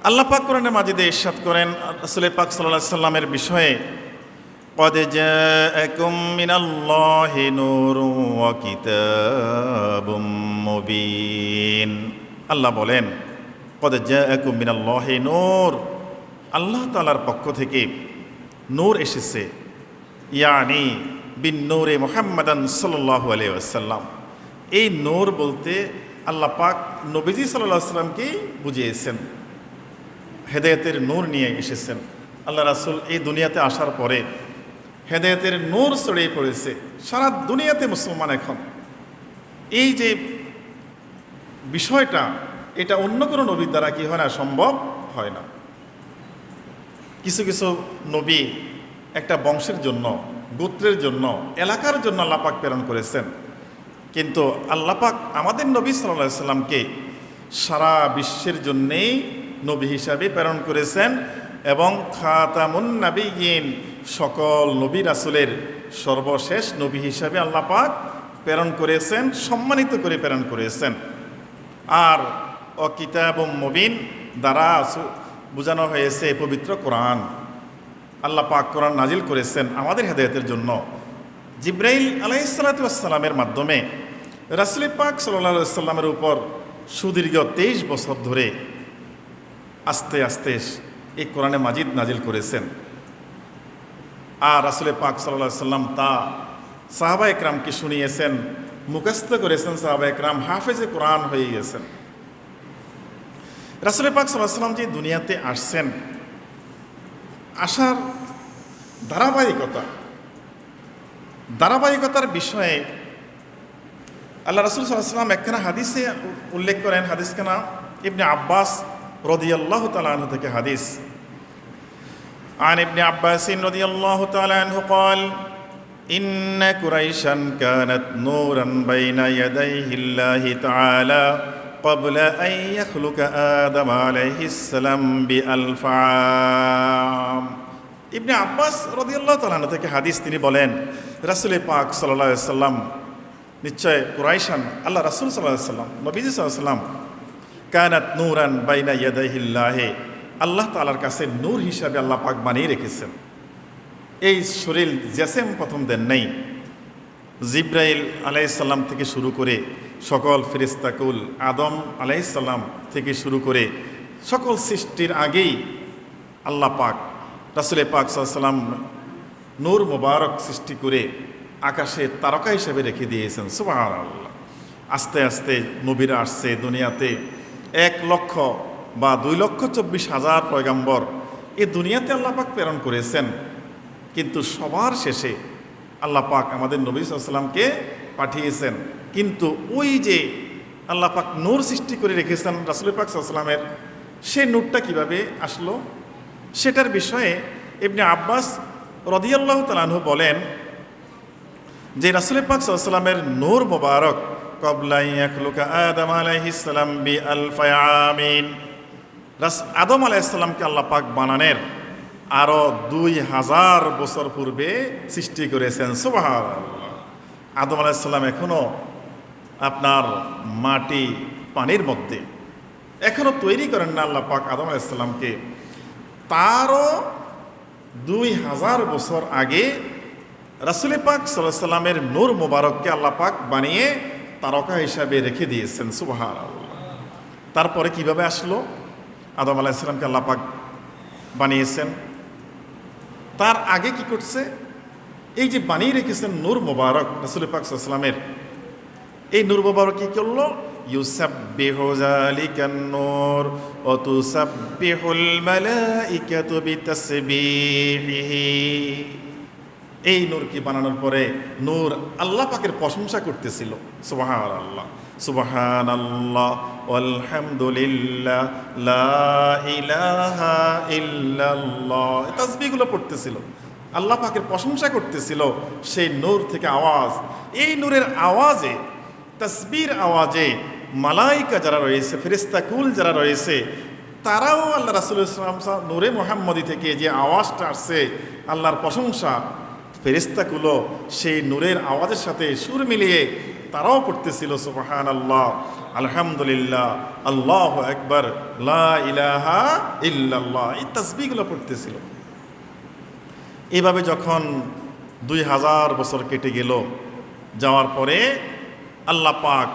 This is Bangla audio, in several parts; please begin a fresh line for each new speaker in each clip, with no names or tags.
আল্লাহ পাক কোরআনে মাজিদে ইরশাদ করেন রাসূল পাক সাল্লাল্লাহু আলাইহি সাল্লামের বিষয়ে, قد جاءكم من الله نور وكتاب مبين। আল্লাহ বলেন قد جاءكم من الله نور, আল্লাহ তাআলার পক্ষ থেকে নূর এসেছে, ইয়ানি বিন নূরে মুহাম্মাদান সাল্লাল্লাহু আলাইহি ওয়াসাল্লাম। এই নূর বলতে আল্লাহ পাক নবীজি সাল্লাল্লাহু আলাইহি ওয়াসাল্লামকেই বুঝিয়েছেন, হেদায়েতের নূর নিয়ে এসেছেন। আল্লাহ রাসূল এই দুনিয়াতে আসার পরে হেদায়েতের নূর ছড়িয়ে পড়েছে সারা দুনিয়াতে। মুসলমান এখন এই যে বিষয়টা, এটা অন্য কোনো নবীর দ্বারা কি হয় না, সম্ভব হয় না। কিছু কিছু নবী একটা বংশের জন্য, গোত্রের জন্য, এলাকার জন্য আল্লাহ পাক প্রেরণ করেছেন, কিন্তু আল্লাহ পাক আমাদের নবী সাল্লাল্লাহু আলাইহি সাল্লামকে সারা বিশ্বের জন্যেই নবী হিসাবে প্রেরণ করেছেন এবং খাতামুন নাবিয়্যিন, সকল নবী রাসূলের সর্বশেষ নবী হিসাবে আল্লাহ পাক প্রেরণ করেছেন, সম্মানিত করে প্রেরণ করেছেন। আর ও কিতাবুম মুবিন দ্বারা বোঝানো হয়েছে পবিত্র কোরআন। আল্লাহ পাক কোরআন নাজিল করেছেন আমাদের হেদায়েতের জন্য। জিবরাইল আলাইহিস সালাতু ওয়াস সালামের মাধ্যমে রাসূল পাক সাল্লাল্লাহু আলাইহি সাল্লামের উপর সুদীর্ঘ 23 বছর ধরে আস্তে আস্তে এই কোরআনে মাজিদ নাজিল করেছেন। আর রাসূল পাক সাল্লাল্লাহু আলাইহি সাল্লাম তা সাহাবা একরামকে শুনিয়েছেন, মুখস্থ করেছেন। সাহাবা একরাম হাফেজে কোরআন হয়ে গেছেন। রাসূল পাক সাল্লাল্লাহু আলাইহি সাল্লাম যে দুনিয়াতে আসছেন, আসার ধারাবাহিকতার বিষয়ে আল্লাহ রাসূল সাল্লাল্লাহু আলাইহি সাল্লাম একখানা হাদিসে উল্লেখ করেন। হাদিসখানা ইবনে আব্বাস রাদিয়াল্লাহু তাআলা আনহু থেকে হাদিস। عن ابن عباس رضي الله تعالى عنه قال إن قريشا كانت نورا بين يديه الله تعالى قبل أن يخلق آدم عليه السلام بألف عام। ইবনে আব্বাস রাদিয়াল্লাহু তাআলা আনহু থেকে হাদিস, তিনি বলেন রাসূল পাক সাল্লাল্লাহু আলাইহি সাল্লাম, নিশ্চয় কুরাইশান, আল্লাহ রাসূল সাল্লাল্লাহু আলাইহি সাল্লাম, নবীজি সাল্লাল্লাহু আলাইহি সাল্লাম, কানাত নূরান বাইনা ইয়াদাইহিল্লাহি, আল্লাহ তাআলার কাছে নূর হিসাবে আল্লাহ পাক বানিয়ে রেখেছেন। এই শরীর জেসেম প্রথম দেন নেই। জিব্রাইল আলাইহিস সালাম থেকে শুরু করে সকল ফেরেশতাকুল, আদম আলাইহিস সালাম থেকে শুরু করে সকল সৃষ্টির আগেই আল্লাহ পাক রাসূল পাক সাল্লাল্লাহু আলাইহি সাল্লাম নূর মোবারক সৃষ্টি করে আকাশে তারকা হিসেবে রেখে দিয়েছেন। সুবহানাল্লাহ। আস্তে আস্তে নবীরা আসছে দুনিয়াতে, 1,00,000 বা 2,24,000 পয়গাম্বর এই দুনিয়াতে আল্লাহ পাক প্রেরণ করেছেন। কিন্তু সবার শেষে আল্লাহ পাক আমাদের নবী সাল্লাল্লাহু আলাইহি সাল্লামকে পাঠিয়েছেন। কিন্তু ওই যে আল্লাহ পাক নূর সৃষ্টি করে রেখেছেন রাসূল পাক সাল্লাল্লাহু আলাইহি সাল্লামের, সেই নূরটা কিভাবে আসলো সেটার বিষয়ে ইবনে আব্বাস রাদিয়াল্লাহু তাআলা আনহু বলেন যে রাসূল পাক সাল্লাল্লাহু আলাইহি সাল্লামের নূর মোবারক ক্বাবলা ইয়াখলুকা আদম আলাইহিস সালাম বিআলফি আমিন, আদম আলাইহিস সালামকে আল্লাহ পাক বানানোর আরো 2000 বছর পূর্বে সৃষ্টি করেছেন। সুবহানাল্লাহ। আদম আলাইহিস সালাম এখনো আপনার মাটি পানির মধ্যে এখনো তৈরি করেন না আল্লাহ পাক আদম আলাইহিস সালামকে। তারও 2000 বছর আগে রাসূল পাক সাল্লাল্লাহু আলাইহি সাল্লামের নূর মোবারককে আল্লাহ পাক বানিয়ে তারকা হিসাবে রেখে দিয়েছেন। সুবহানাল্লাহ। তারপরে কিভাবে আসলো? আদম আলাইহিস সালামকে আল্লাহ পাক বানিয়েছেন, তার আগে কি করছে? এই যে বানিয়ে রেখেছেন নূর মোবারক রাসূল পাক সাল্লাল্লাহু আলাইহি সাল্লামের, এই নূর মোবারক কি করলো? ইউসাব্বিহু যালিকান নূর ওয়া তুসাব্বিহুল মালাইকাতু বিতাসবিহিহি। এই নূর কি বানানোর পরে নূর আল্লাহ পাকের প্রশংসা করতেছিল। সুবহানাল্লাহ, সুবহানাল্লাহ আলহামদুলিল্লাহ লা ইলাহা ইল্লাল্লাহ, তাসবিহগুলো পড়তেছিল, আল্লাহ পাকের প্রশংসা করতেছিল। সেই নূর থেকে আওয়াজ, এই নূরের আওয়াজে, তাসবির আওয়াজে মালাইকা যারা রয়েছে, ফেরেশতাকুল যারা রয়েছে, তারাও আল্লাহ রাসূলুল্লাহ সাল্লাল্লাহু আলাইহি ওয়াসাল্লাম নূরে মুহাম্মদী থেকে যে আওয়াজটা আসছে আল্লাহর প্রশংসা, ফেরেশতাকুলো সেই নূরের আওয়াজের সাথে সুর মিলিয়ে তারাও পড়তেছিল সুবহানাল্লাহ, আলহামদুলিল্লাহ, আল্লাহু আকবার, লা ইলাহা ইল্লাল্লাহ, এই তাসবিহগুলো পড়তেছিল। এইভাবে যখন 2000 বছর কেটে গেল, যাওয়ার পরে আল্লাহ পাক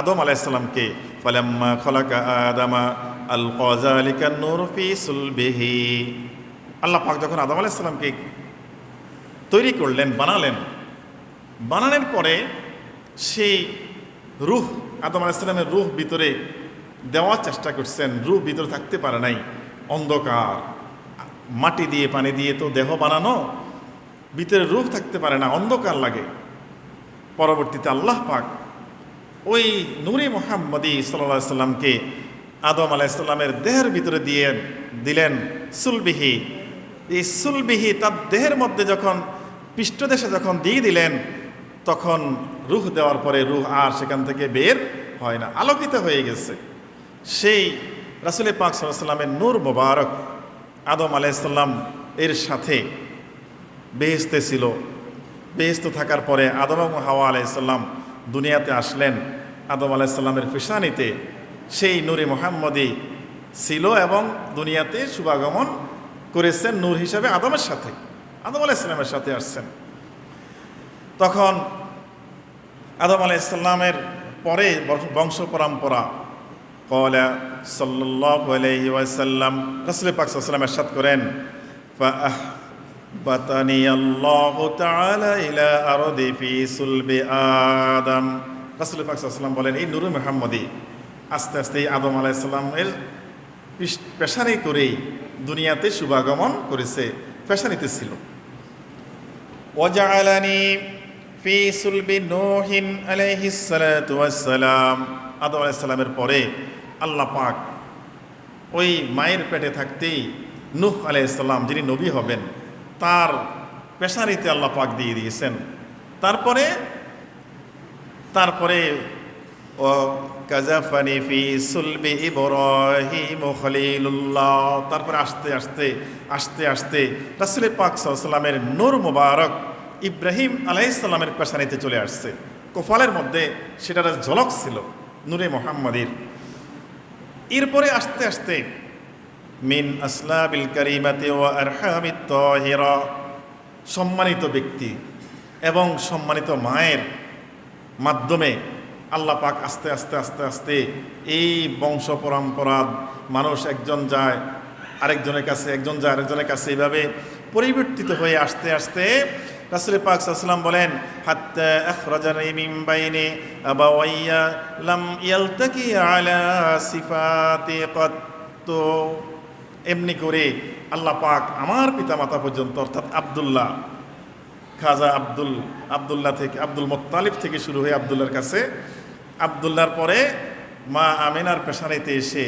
আদম আলাইহিস সালামকে ফালাম্মা খলাকা আদামা আলকা যালিকা নূর ফি সুলবিহি, আল্লাহ পাক যখন আদম আলাইহিস সালামকে তৈরি করলেন, বানানোর পরে সেই রূহ, আদম আলাইহিস সালামের রূহ ভিতরে দেওয়ার চেষ্টা করছেন, রূহ ভিতরে থাকতে পারে নাই, অন্ধকার, মাটি দিয়ে পানি দিয়ে তো দেহ বানানো, ভিতরে রূহ থাকতে পারে না, অন্ধকার লাগে। পরবর্তীতে আল্লাহ পাক ওই নূরে মুহাম্মদী সাল্লাল্লাহু আলাইহি সাল্লামকে আদম আলাইহিস সালামের দেহের ভিতরে দিয়ে দিলেন সুলবিহি। এই সুলবিহি তার দেহের মধ্যে যখন পৃষ্ঠদেশে যখন দিয়ে দিলেন, তখন রূহ দেওয়ার পরে রূহ আর সেখান থেকে বের হয় না, আলোকিত হয়ে গেছে। সেই রাসূল পাক সাল্লাল্লাহু আলাইহি সাল্লামের নূর মোবারক আদম আলাইহিস সালাম এর সাথে বেহেশতে ছিল। বেহেশত থাকার পরে আদম এবং হাওয়া আলাইহিস সালাম দুনিয়াতে আসলেন। আদম আলাইহিস সালামের পেশানিতে সেই নূরে মুহাম্মদী ছিল এবং দুনিয়াতে শুভাগমন করেছেন নূর হিসাবে আদমের সাথে, আদম আলাইহিস সালামের সাথে আসছেন। তখন আদম আলাইহিস সালামের পরে বংশ পরম্পরা ক্বালা সাল্লাল্লাহু আলাইহি ওয়াসাল্লাম, রাসূল পাক সাল্লাল্লাহু আলাইহি ওয়াসাল্লাম ইরশাদ করেন, ফাআহবাতানি আল্লাহু তাআলা ইলা আরদি ফি সুলবি আদম। রাসূল পাক সাল্লাল্লাহু আলাইহি ওয়াসাল্লাম বলেন, এই নূরে মুহাম্মদী আস্তে আস্তে আদম আলাইহিস সালামের পেশানি করেই দুনিয়াতে শুভাগমন করেছে, পেশানিতে ছিল। ওয়াজআলানি ফি সুলবি নূহিন আলাইহিস সালাতু ওয়াস সালাম, আদম আলাইহিস সালামের পরে আল্লাহ পাক ওই মায়ের পেটে থাকতেই নূহ আলাইহিস সালাম যিনি নবী হবেন তার পেশানিতে আল্লাহ পাক দিয়ে দিয়েছেন। তারপরে ও কাযাফানি ফি সুলবি ইব্রাহিম খলিলুল্লাহ, তারপরে আস্তে আস্তে রাসূল পাক সাল্লাল্লাহু আলাইহি ওয়াসাল্লামের নূর মুবারক ইব্রাহিম আলাইহিস সালামের পেশানিতে চলে আসছে। কপালের মধ্যে সেটার ঝলক ছিল নূরে মুহাম্মদীর। এরপরে আস্তে আস্তে মিন আসলাবিল কারিমাতি ওয়া আরহামিত তাহিরা, সম্মানিত ব্যক্তি এবং সম্মানিত মায়ের মাধ্যমে আল্লাহ পাক আস্তে আস্তে এই বংশ পরম্পরা মানুষ একজন যায় আরেকজনের কাছে, একজন যায় আরেকজনের কাছে, এইভাবে পরিবর্তিত হয়ে আস্তে আস্তে রাসূল পাক সাল্লাল্লাহু আলাইহি ওয়াসাল্লাম বলেন, হাত্তা আখরাজানি মিন বাইনি আবাওয়াইয়া লাম ইয়ালতাকি আলা সিফাতি কাত্তু, এমনি করে আল্লাহ পাক আমার পিতামাতা পর্যন্ত অর্থাৎ আব্দুল্লাহ, খাজা আব্দুল্লাহ থেকে আব্দুল মুত্তালিব থেকে শুরু হয়ে আব্দুল্লাহর কাছে, আব্দুল্লাহর পরে মা আমিনার পেশানিতে এসে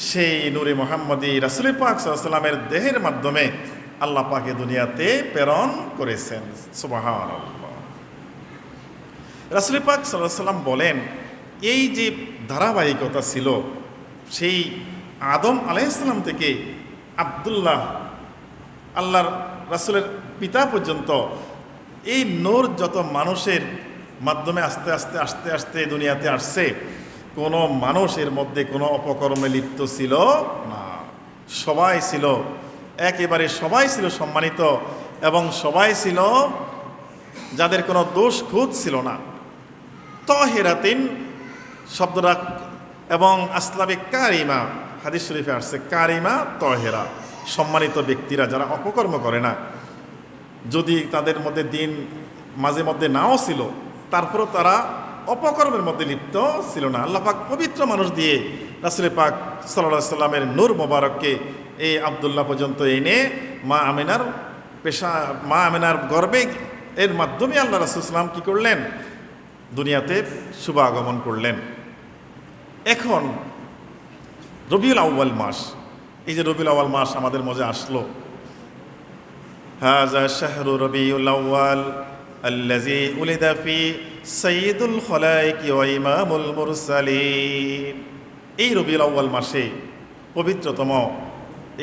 সেই নূরে মুহাম্মদী রাসূল পাক সাল্লাল্লাহু আলাইহি ওয়াসাল্লামের দেহের মাধ্যমে আল্লাহ পাকে দুনিয়াতে প্রেরণ করেছেন। সুবহানাল্লাহ। রাসূল পাক সাল্লাল্লাহু আলাইহি ওয়াসাল্লাম বলেন, এই যে ধারাবাহিকতা ছিল সেই আদম আলাইহিস সালাম থেকে আব্দুল্লাহ আল্লাহর রাসূলের পিতা পর্যন্ত এই নূর যত মানুষের মাধ্যমে আস্তে আস্তে দুনিয়াতে আসছে, কোনো মানুষের মধ্যে কোনো অপকর্মে লিপ্ত ছিল না, সবাই ছিল একেবারে সবাই ছিল সম্মানিত এবং সবাই ছিল যাদের কোনো দোষ খুঁত ছিল না। তাহিরাতিন শব্দটা এবং আসলাবে কারিমা, হাদিস শরীফে আসছে কারিমা তাহিরা, সম্মানিত ব্যক্তিরা যারা অপকর্ম করে না, যদি তাদের মধ্যে দিন মাঝে মধ্যে নাও ছিল তারপরও তারা অপকর্মের মধ্যে লিপ্ত ছিল না। আল্লাহ পাক পবিত্র মানুষ দিয়ে রাসূল পাক সাল্লাল্লাহু আলাইহি ওয়াসাল্লামের নূর মোবারককে এই আব্দুল্লাহ পর্যন্ত এনে মা আমিনার গর্ভে এর মাধ্যমে আল্লাহ রাসূল সাল্লাম কি করলেন, দুনিয়াতে শুভাগমন করলেন। এখন রবিউল আউয়াল মাস, এই যে রবিউল আউয়াল মাস আমাদের মাঝে আসলো, হাযা শাহরু রবিউল আউয়াল আল্লাযী উলিদা ফি সাইয়্যিদুল খালায়েক ওয়া ইমামুল মুরসালিন। এই রবিউল আউয়াল মাসে পবিত্রতম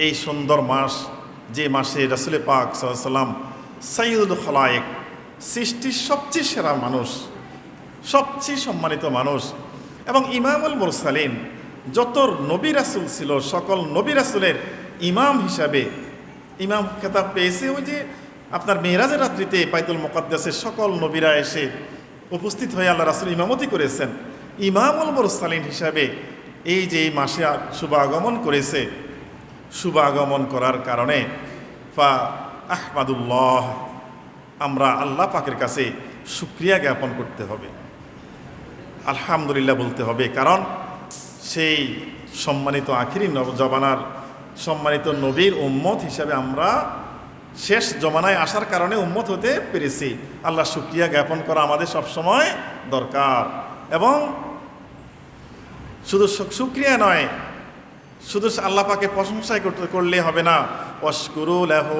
এই সুন্দর মাস, যে মাসে রাসূল পাক সাল্লাল্লাহু আলাইহি ওয়াসাল্লাম সাইয়্যিদুল খালায়েক, সৃষ্টির সবচেয়ে সেরা মানুষ, সবচেয়ে সম্মানিত মানুষ এবং ইমামুল মুরসালিন, যত নবী রাসূল ছিল সকল নবী রাসূলের ইমাম হিসাবে ইমাম খেতাব পেয়েছে। ওই যে আপনার মেরাজের রাত্রিতে বাইতুল মুকাদ্দাসের সকল নবীরা এসে উপস্থিত হয়ে আল্লাহ রাসূল ইমামতি করেছেন, ইমামুল মুরসালিন হিসাবে এই যে এই মাসে শুভাগমন করেছে, শুভাগমন করার কারণে ফা আহমাদুল্লাহ, আমরা আল্লাহ পাকের কাছে শুকরিয়া জ্ঞাপন করতে হবে, আলহামদুলিল্লাহ বলতে হবে। কারণ সেই সম্মানিত আখিরি জমানার সম্মানিত নবীর উম্মত হিসাবে আমরা শেষ জমানায় আসার কারণে উম্মত হতে পেরেছি। আল্লাহ শুকরিয়া জ্ঞাপন করা আমাদের সবসময় দরকার। এবং শুধু শুকরিয়া নয়, শুধু আল্লাহ পাকে প্রশংসায় করলে হবে না, ওয়াশকুরু লাহু,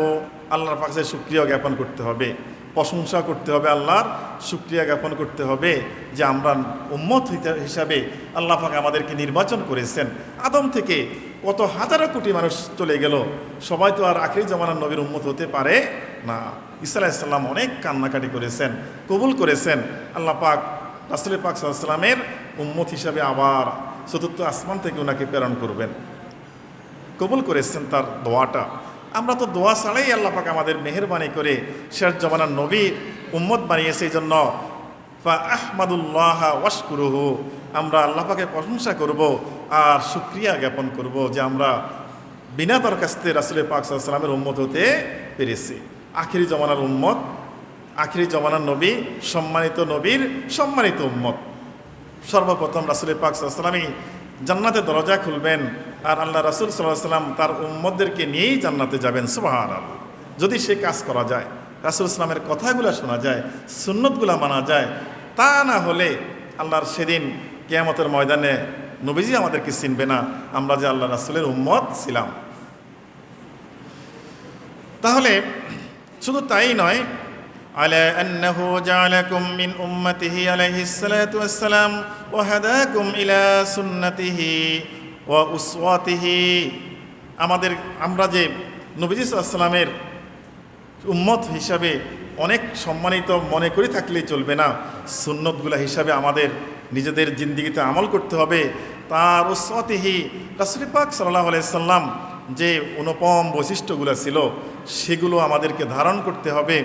আল্লাহর পাকে শুকরিয়া জ্ঞাপন করতে হবে, প্রশংসা করতে হবে, আল্লাহর শুকরিয়া জ্ঞাপন করতে হবে যে আমরা উম্মত হিসাবে আল্লাহ পাক আমাদেরকে নির্বাচন করেছেন। আদম থেকে কত হাজারো কোটি মানুষ চলে গেল, সবাই তো আর আখিরি জামানার নবীর উম্মত হতে পারে না। ঈসা আলাইহিস সালাম অনেক কান্নাকাটি করেছেন, কবুল করেছেন, আল্লাহ পাক রাসূল পাক সাল্লাল্লাহু আলাইহি ওয়াসাল্লামের উম্মত হিসাবে আবার চতুর্থ আসমান থেকে ওনাকে প্রেরণ করবেন, কবুল করেছেন তার দোয়াটা। আমরা তো দোয়া ছাড়াই আল্লাহ পাক আমাদের মেহেরবানি করে শেষ জমানার নবী উম্মত বানিয়েছে। এই জন্য ফা আহমাদুল্লাহ ওয়াশকুরুহু, আমরা আল্লাহ পাকে প্রশংসা করব আর শুকরিয়া জ্ঞাপন করব যে আমরা বিনা দরখাস্তে রাসূল পাক সাল্লাল্লাহু আলাইহি ওয়াসাল্লামের উম্মত হতে পেরেছি। আখিরি জমানার উম্মত, আখিরি জমানার নবী, সম্মানিত নবীর সম্মানিত উম্মত। সর্বপ্রথম রাসূল পাক সাল্লাল্লাহু আলাইহি ওয়াসাল্লামই জান্নাতের দরজা খুলবেন আর আল্লাহ রাসূল সাল্লাল্লাহু আলাইহি ওয়াসাল্লাম তার উম্মতদেরকে নিয়েই জান্নাতে যাবেন। সুবহানাল্লাহ। যদি সে কাজ করা যায়, রাসূল ইসলামের কথাগুলো শোনা যায়, সুন্নতগুলো মানা যায়, তা না হলে আল্লাহর সেদিন কিয়ামতের ময়দানে নবীজি আমাদেরকে চিনবে না আমরা যে আল্লাহ রাসূলের উম্মত ছিলাম। তাহলে শুধু তাই নয়, على أنه جعلكم من أمته عليه الصلاة والسلام وهداكم إلى سنته وأسوته, আমরা যে নবী সাল্লাল্লাহু আলাইহি ওয়াসাল্লামের উম্মত হিসাবে অনেক সম্মানিত মনে করে থাকলেই চলবে না, সুন্নতগুলা হিসাবে আমাদের নিজেদের জিন্দেগিতে আমল করতে হবে। তার উসওয়াতিহি, রাসূল পাক সাল্লাল্লাহু আলাইহি সাল্লাম যে অনুপম বৈশিষ্ট্যগুলো ছিল সেগুলো আমাদেরকে ধারণ করতে হবে।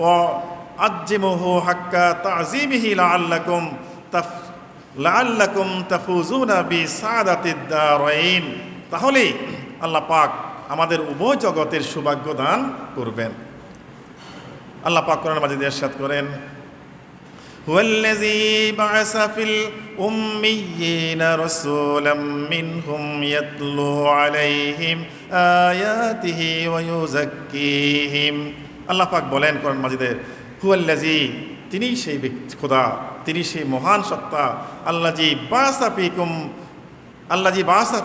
ও আজ্জিমুহু হাক্কা তাযীমিহি লাআল্লাকুম তাফুজুনা বিসাআদাতিদ দারাইন, তাহলে আল্লাহ পাক আমাদের উভয় জগতের সৌভাগ্য দান করবেন। আল্লাহ পাক কোরআন মাজিদে ইরশাদ করেন, হুয়াল্লাযী বা'আসা ফিল উম্মিয়্যিনা রাসূলাম মিনহুম ইয়াতলু আলাইহিম আয়াতিহি ওয়া ইউযাক্কিহিম। আল্লাহ পাক বলেন কোরআন মাজিদে, হুয়াল্লাযী, তিনি সেই খোদা, তিনি সেই মহান সত্তা, আল্লাযী বা'আসা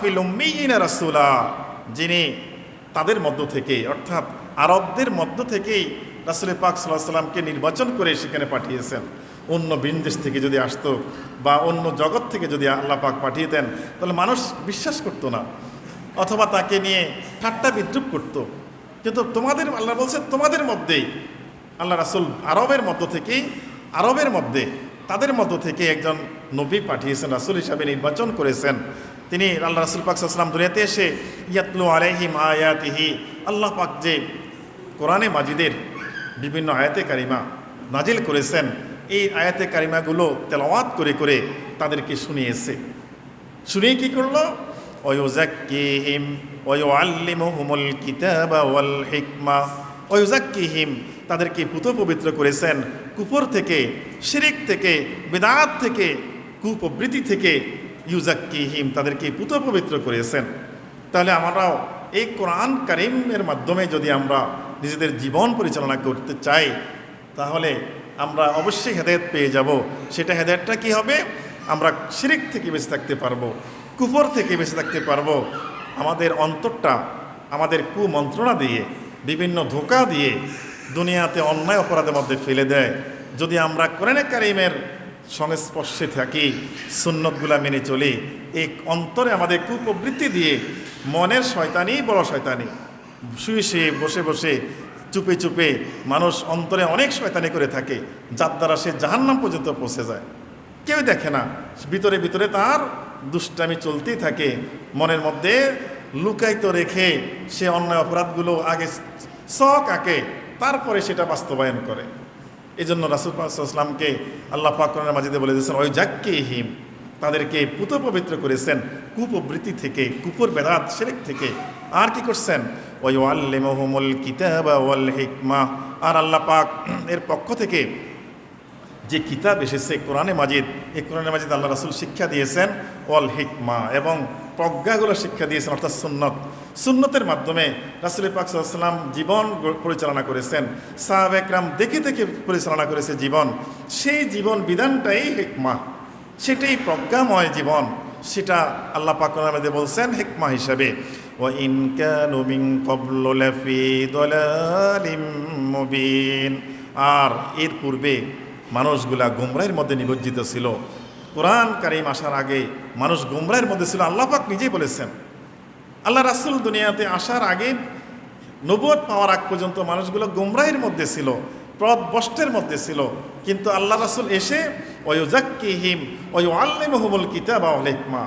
ফিল উম্মিয়্যিনা রাসূলা, যিনি তাদের মধ্য থেকে অর্থাৎ আরবদের মধ্য থেকেই রাসূল পাক সাল্লাল্লাহু আলাইহি ওয়াসাল্লামকে নির্বাচন করে সেখানে পাঠিয়েছেন। অন্য বিদেশ থেকে যদি আসতো বা অন্য জগৎ থেকে যদি আল্লাহ পাক পাঠিয়ে দেন তাহলে মানুষ বিশ্বাস করতো না, অথবা তাকে নিয়ে ঠাট্টা বিদ্রুপ করতো। কিন্তু তোমাদের, আল্লাহ বলছে তোমাদের মধ্যেই আল্লাহ রাসূল আরবের মধ্যে তাদের মধ্য থেকে একজন নবী পাঠিয়েছেন, রাসূল হিসাবে নির্বাচন করেছেন। তিনি আল্লাহ রাসূল পাক সাল্লাল্লাহু আলাইহি ওয়াসাল্লাম দুনিয়াতে এসে ইয়াতলু আলাইহিম আয়াতিহি, আল্লাহ পাক যে কোরআনে মাজিদের বিভিন্ন আয়াতে কারিমা নাজিল করেছেন, এই আয়াতে কারিমাগুলো তেলাওয়াত করে করে তাদেরকে শুনিয়েছে। শুনিয়ে কী করলো? ওয়ায়ুযাক্কিহিম ওয়ায়ুআল্লিমুহুমুল কিতাবা ওয়াল হিকমা ওয়ায়ুযাক্কিহিম, তাদেরকে পুত পবিত্র করেছেন কুফর থেকে, শিরিক থেকে, বিদআত থেকে, কুপ্রবৃত্তি থেকে। ইউযাক্কিহিম, তাদেরকে পুত পবিত্র করেছেন। তাহলে আমরাও এই কোরআন কারীমের মাধ্যমে যদি আমরা নিজেদের জীবন পরিচালনা করতে চাই তাহলে আমরা অবশ্যই হেদায়েত পেয়ে যাব। সেটা হেদায়েতটা কী হবে? আমরা শিরিক থেকে বেঁচে থাকতে পারবো, কুফর থেকে বেঁচে থাকতে পারবো। আমাদের অন্তরটা আমাদের কুমন্ত্রণা দিয়ে, বিভিন্ন ধোঁকা দিয়ে দুনিয়াতে অন্যায় অপরাধের মধ্যে ফেলে দেয়। যদি আমরা কোরআনে কারীমের সংস্পর্শে থাকি, সুন্নতগুলা মেনে চলি, এই অন্তরে আমাদের কুপ্রবৃত্তি দিয়ে মনের শয়তানি, বড় শয়তানি, শুয়ে শুয়ে বসে বসে চুপে চুপে মানুষ অন্তরে অনেক শয়তানি করে থাকে, যার দ্বারা সে জাহান্নাম পর্যন্ত পৌঁছে যায়। কেউ দেখে না, ভিতরে ভিতরে তার দুষ্টামি চলতেই থাকে, মনের মধ্যে লুকায়িত রেখে সে অন্যায় অপরাধগুলো আগে শখ আঁকে, তারপরে সেটা বাস্তবায়ন করে। এই জন্য রাসূল পাক সাল্লাল্লাহু আলাইহি ওয়াসাল্লামকে আল্লাহ পাক কোরআনের মাজিদে বলে দিয়েছেন ওই জাক্কিহিম, তাদেরকে পুত পবিত্র করেছেন কুপ্রবৃত্তি থেকে, কুপুর বেদাত শিরক থেকে। আর কি করছেন? ওয়া ইউআল্লিমুহুমুল কিতাবা ওয়াল হিকমা, আর আল্লাহ পাক এর পক্ষ থেকে যে কিতাব এসেছে কোরআনে মাজিদ, এই কোরআনে মাজিদ আল্লাহ রাসূল শিক্ষা দিয়েছেন ওয়াল হিকমা, এবং প্রজ্ঞাগুলো শিক্ষা দিয়েছেন, অর্থাৎ সুন্নত। সুন্নতের মাধ্যমে রাসূল পাক সাল্লাল্লাহু আলাইহি ওয়াসাল্লাম জীবন পরিচালনা করেছেন, সাহাবা একরাম দেখে দেখে পরিচালনা করেছে জীবন। সেই জীবন বিধানটাই হিকমা, সেটাই প্রজ্ঞাময় জীবন, সেটা আল্লাহ পাক কোরআনে মাজিদে বলছেন হিকমা হিসাবে। ওয়া ইন কানু মিন ক্বাবলু লাফি দালালিম মুবিন, আর এর পূর্বে মানুষগুলা গুমরাহের মধ্যে নিমজ্জিত ছিল। কোরআন কারীম আসার আগে মানুষ গুমরাহের মধ্যে ছিল, আল্লাহ পাক নিজেই বলেছেন। আল্লাহ রাসূল দুনিয়াতে আসার আগে, নবুয়ত পাওয়ার আগ পর্যন্ত মানুষগুলো গুমরাহের মধ্যে ছিল, পথভ্রষ্টের মধ্যে ছিল। কিন্তু আল্লাহ রাসূল এসে ওয়া ইউযাক্কিহিম ওয়া ইউআল্লিমুহুমুল কিতাবা ওয়াল হিকমা,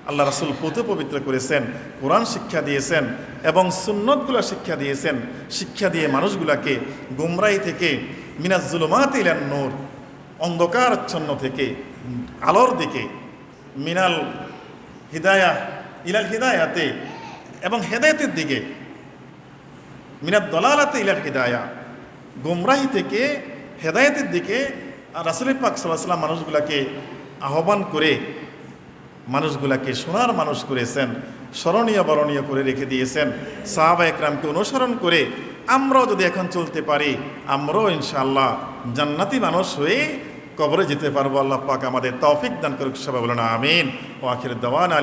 আল্লাহ রাসূল পুত পবিত্র করেছেন, কোরআন শিক্ষা দিয়েছেন এবং সুন্নতগুলো শিক্ষা দিয়েছেন। শিক্ষা দিয়ে মানুষগুলাকে গুমরাহি থেকে, মিনাজ জুলুমাতি ইলান নূর, অন্ধকারাচ্ছন্ন থেকে আলোর দিকে, মিনাল হিদায়াহ ইলাল হিদায়াতে, এবং হেদায়েতের দিকে, মিনাদ দলালাতে ইলাল হিদায়া, গুমরাহি থেকে হেদায়েতের দিকে রাসূল পাক সাল্লাল্লাহু আলাইহি ওয়াসাল্লাম মানুষগুলাকে আহ্বান করে মানুষগুলাকে সোনার মানুষ করেছেন, স্মরণীয় বরণীয় করে রেখে দিয়েছেন। সাহাবা একরামকে অনুসরণ করে আমরাও যদি এখন চলতে পারি, আমরাও ইনশাআল্লাহ জান্নাতি মানুষ হয়ে কবরে যেতে পারবো। আল্লাহ পাক আমাদের তৌফিক দান করুক, সবাই বলুন আমিন। ওয়া আখিরু দাওয়ানা।